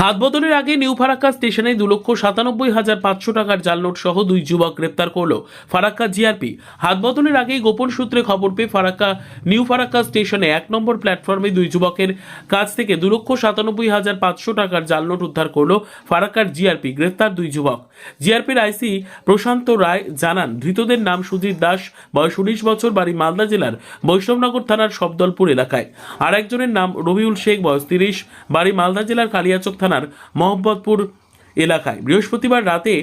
হাত বদলের আগে নিউ ফারাক্কা স্টেশনে 2,97,500 টাকার জাল নোট সহ দুই যুবক গ্রেপ্তার করল ফারাক্কা জিআরপি। হাত বদলের আগেই গোপন সূত্রে খবর পেয়ে নিউ ফারাক্কা স্টেশনে 1 নম্বর প্ল্যাটফর্মে দুই যুবকের কাছ থেকে 2,97,500 টাকার জাল নোট উদ্ধার করল ফারাক্কার জিআরপি। গ্রেপ্তার দুই যুবক। জিআরপির আইসি প্রশান্ত রায় জানান, ধৃতদের নাম সুজিত দাস, বয়স 19 বছর, বাড়ি মালদা জেলার বৈষ্ণবনগর থানার সবদলপুর এলাকায়। আর একজনের নাম রবিউল শেখ, বয়স 30, বাড়ি মালদা জেলার কালিয়াচক থানার মোহাম্মদপুর এলাকায়। বৃহস্পতিবার রাতে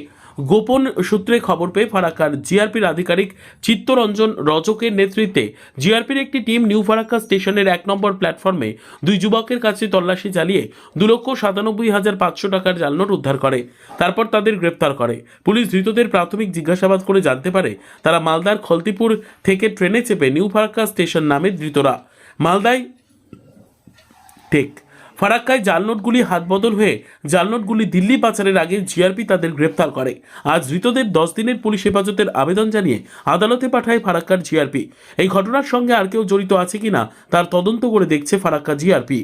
গোপন সূত্রে খবর পেয়ে ফারাক্কার জিআরপির আধিকারিক চিত্তরঞ্জন রজকের নেতৃত্বে জিআরপির একটি টিম নিউ ফারাক্কা স্টেশনের 1 নম্বর প্ল্যাটফর্মে দুই যুবকের কাছে তল্লাশি চালিয়ে 2,97,500 টাকার জাল নোট উদ্ধার করে। তারপর তাদের গ্রেপ্তার করে পুলিশ। ধৃতদের প্রাথমিক জিজ্ঞাসাবাদ করে জানতে পারে তারা মালদার খলতিপুর থেকে ট্রেনে চেপে নিউ ফারাক্কা স্টেশন নামে ধৃতরা মালদায় টেক ফারাক্কায় জাল নোটগুলি হাত বদল হয়ে জাল নোটগুলি দিল্লি পাচারের আগে জিআরপি তাদের গ্রেপ্তার করে। আজ ধৃতদের 10 দিনের পুলিশ হেফাজতের আবেদন জানিয়ে আদালতে পাঠায় ফারাক্কার জিআরপি। এই ঘটনার সঙ্গে আর কেউ জড়িত আছে কিনা তার তদন্ত করে দেখছে ফারাক্কা জিআরপি।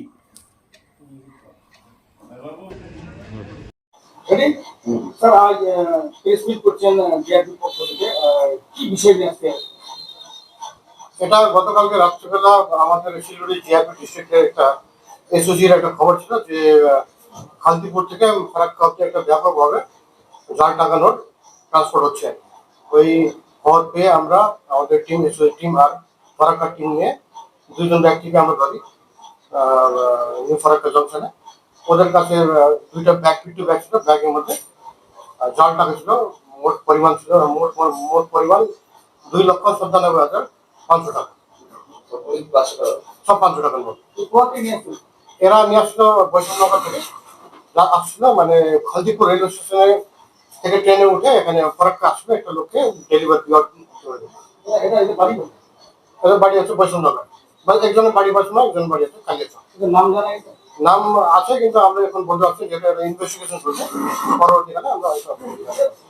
এটা গতকালকে রাত্রিবেলা আমাদের শিলিগুড়ি জিআরপি ডিস্ট্রিক্টের একটা এসওজির একটা খবর ছিল যে খালতিপুর থেকে ফারাক্কা অব্দি একটা ব্যাপকভাবে জাল টাকা নোট ট্রান্সপোর্ট হচ্ছে। ওই খবর পেয়ে আমরা আমাদের টিম, এসওজি টিম আর ফারাক্কা টিম নিয়ে দুইজন ব্যক্তিকে আমরা ধরি নিউ ফারাক্কা জংশনে। ওদের কাছে দুইটা ব্যাগ, পিট্টু ব্যাগ ছিল। ব্যাগের মধ্যে জাল টাকা ছিল। মোট পরিমাণ ছিল মোট পরিমাণ 2,97,500 টাকা। সব 500 টাকার নোট। এরা নিয়ে আসলো বৈষ্ণবনগর থেকে, আসছিল মানে খলদিপুর রেলওয়ে স্টেশনে থেকে ট্রেনে উঠে এখানে ফারাক্কা আসবে একটা লোককে ডেলিভারি করে দেবে। এদের বাড়ি হচ্ছে বৈষ্ণবনগর। মানে একজনের বাড়ি বৈষ্ণব, একজনের বাড়ি হচ্ছে কালিয়াচক। নাম আছে কিন্তু আমরা এখন বলতে পারছি, যেটা ইনভেস্টিগেশন চলছে। পরবর্তীকালে আমরা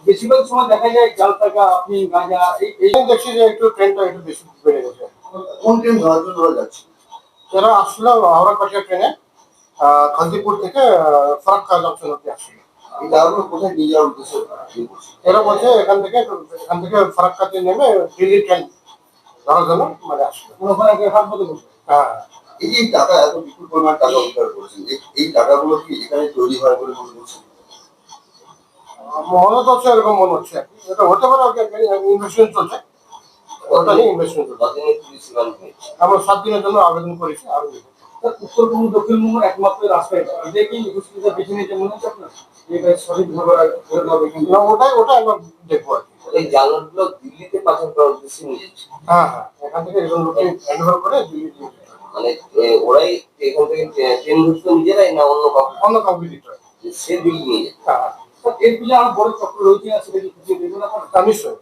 বেশিরভাগ সময় দেখা যায় জাল টাকা, আপনি গাঁজা, এই দেখছি যে একটু ট্রেনটা একটু বেশি বেড়ে গেছে। কোন ট্রেন ধরার জন্য যাচ্ছে? এরা আসছিল হাওড়া কাটিয়া ট্রেনে খালদিপুর থেকে ফারাক্কা জংশন অব্দি আসছিল। এই টাকাগুলো কোথায় নিয়ে যাওয়ার উদ্দেশ্য? এরা বলছে এখান থেকে ফারাক্কাতে নেমে দিল্লি ট্রেন ধরার জন্য মানে আসছিল। হ্যাঁ, এই যে টাকা, এত বিপুল পরিমাণ টাকা উদ্ধার করেছেন, এই টাকাগুলো কি এখানে তৈরি হয় বলে মনে করছেন? মনে তো হচ্ছে, এরকম মনে হচ্ছে। এটা হতে পারে, ইনভেস্টিগেশন চলছে। ওটা নিয়ে ইনভেস্টিগেশন চলছে। আমরা 7 দিনের জন্য আবেদন করেছি। আর উত্তরবঙ্গ দক্ষিণবঙ্গ একমাত্র রাস্তা এটা, এটাই কি নিখোঁজটা বেছে নিতে মনে হচ্ছে আপনার? এটা সঠিকভাবে ওটা আমরা দেখবো আর কি। এই জাল নোটগুলো দিল্লিতে পাচার করার উদ্দেশ্যে নিয়ে যাচ্ছে। হ্যাঁ, এখান থেকে একজন লোককে হ্যান্ডওভার করে দিল্লি নিয়ে যেতে হবে। মানে ওরাই এখান থেকে ট্রেন ধরছিল নিজেরাই, না অন্য কাউকে দিতে হবে। সে দিল্লি নিয়ে যাচ্ছে? হ্যাঁ, এর পিছনে আরো বড় চক্র রয়েছে, সেটা কি খুঁজে বের করা? নিশ্চয়ই।